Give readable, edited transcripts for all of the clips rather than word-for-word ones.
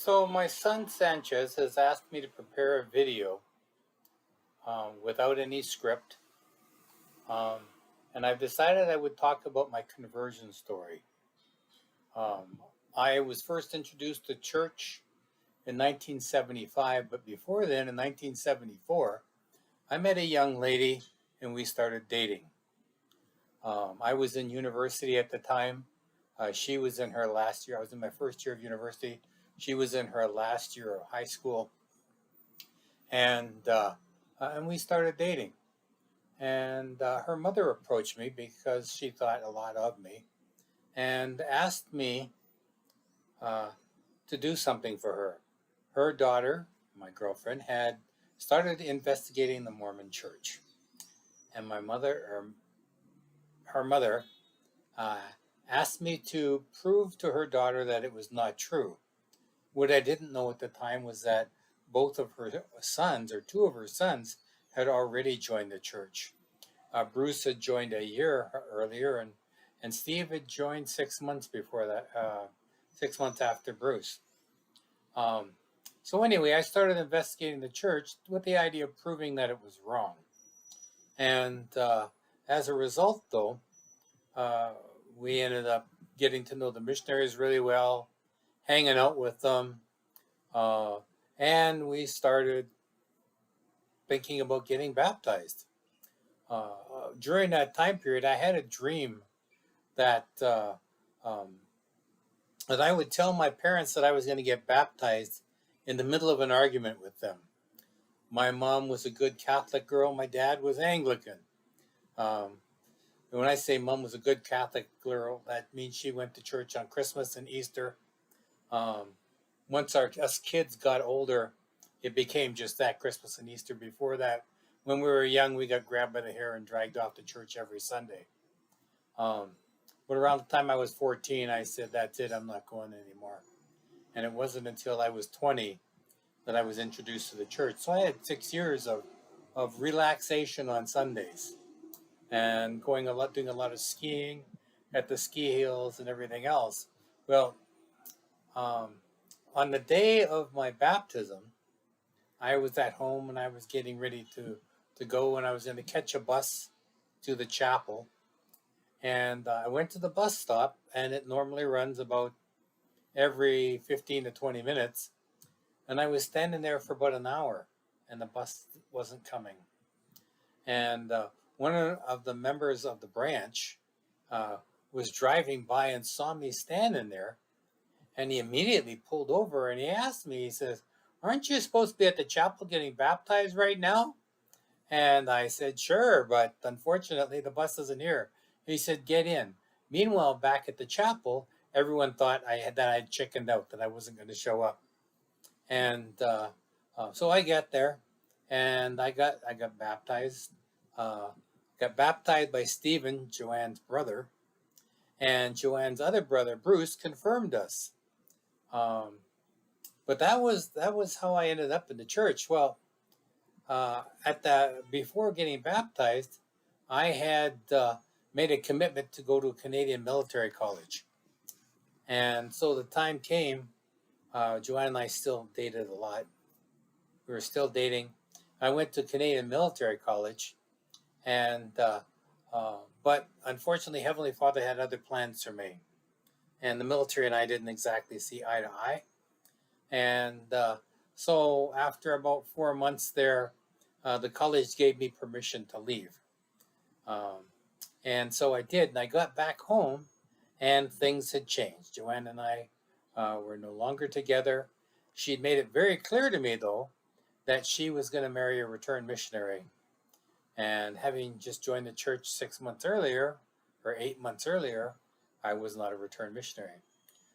So my son Sanchez has asked me to prepare a video without any script, um, and I've decided I would talk about my conversion story. Um, I was first introduced to church in 1975, but before then, in 1974, I met a young lady and we started dating. I was in university at the time. She was in her last year. I was in my first year of university. She was in her last year of high school, and we started dating. And her mother approached me because she thought a lot of me and asked me uh, to do something for her. Her daughter, my girlfriend, had started investigating the Mormon Church, and her mother, uh, asked me to prove to her daughter that it was not true. What I didn't know at the time was that both of her sons, or two of her sons, had already joined the church. Bruce had joined a year earlier, and Steve had joined 6 months before that, 6 months after Bruce. Um, so anyway, I started investigating the church with the idea of proving that it was wrong. And as a result, though, uh, we ended up getting to know the missionaries really well, hanging out with them, uh, and we started thinking about getting baptized. During that time period, I had a dream that um, that I would tell my parents that I was going to get baptized in the middle of an argument with them. My mom was a good Catholic girl. My dad was Anglican. Um, and when I say mom was a good Catholic girl, that means she went to church on Christmas and Easter. Um, Once us kids got older, it became just that, Christmas and Easter. Before that, when we were young, we got grabbed by the hair and dragged off to church every Sunday. Um, but around the time I was 14, I said, that's it, I'm not going anymore. And it wasn't until I was 20 that I was introduced to the church. So I had 6 years of relaxation on Sundays and doing a lot of skiing at the ski hills and everything else. Well, um, on the day of my baptism, I was at home and I was getting ready to go, and I was going to catch a bus to the chapel. And I went to the bus stop, and it normally runs about every 15 to 20 minutes. And I was standing there for about an hour, and the bus wasn't coming. And one of the members of the branch uh, was driving by and saw me standing there. And he immediately pulled over and he asked me, he says, aren't you supposed to be at the chapel getting baptized right now? And I said, sure, but unfortunately the bus isn't here. He said, get in. Meanwhile, back at the chapel, everyone thought that I had chickened out, that I wasn't going to show up. And so I got there, and I got baptized. Got baptized by Stephen, Joanne's brother, and Joanne's other brother, Bruce, confirmed us. But that was how I ended up in the church. Well, before getting baptized, I had made a commitment to go to a Canadian military college, and so the time came. Joanne and I still dated a lot. We were still dating. I went to Canadian military college, and but unfortunately, Heavenly Father had other plans for me, and the military and I didn't exactly see eye to eye. And so after about 4 months there, the college gave me permission to leave. Um, and so I did, and I got back home, and things had changed. Joanne and I were no longer together. She had made it very clear to me, though, that she was going to marry a returned missionary. And having just joined the church 6 months earlier, or 8 months earlier, I was not a returned missionary.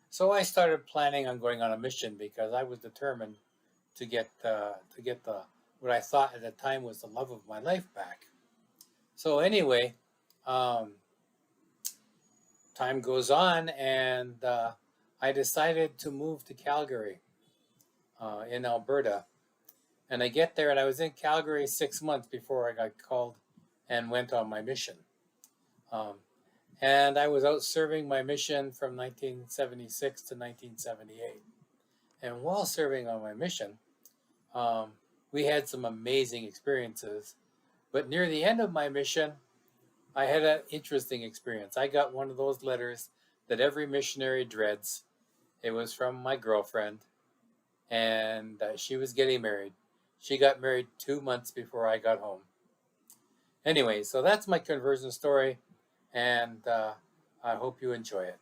So I started planning on going on a mission because I was determined to get the what I thought at the time was the love of my life back. So anyway, um, time goes on, and I decided to move to Calgary in Alberta. And I get there, and I was in Calgary 6 months before I got called and went on my mission. Um, and I was out serving my mission from 1976 to 1978. And while serving on my mission, um, we had some amazing experiences. But near the end of my mission, I had an interesting experience. I got one of those letters that every missionary dreads. It was from my girlfriend, and she was getting married. She got married 2 months before I got home. Anyway, so that's my conversion story, and I hope you enjoy it.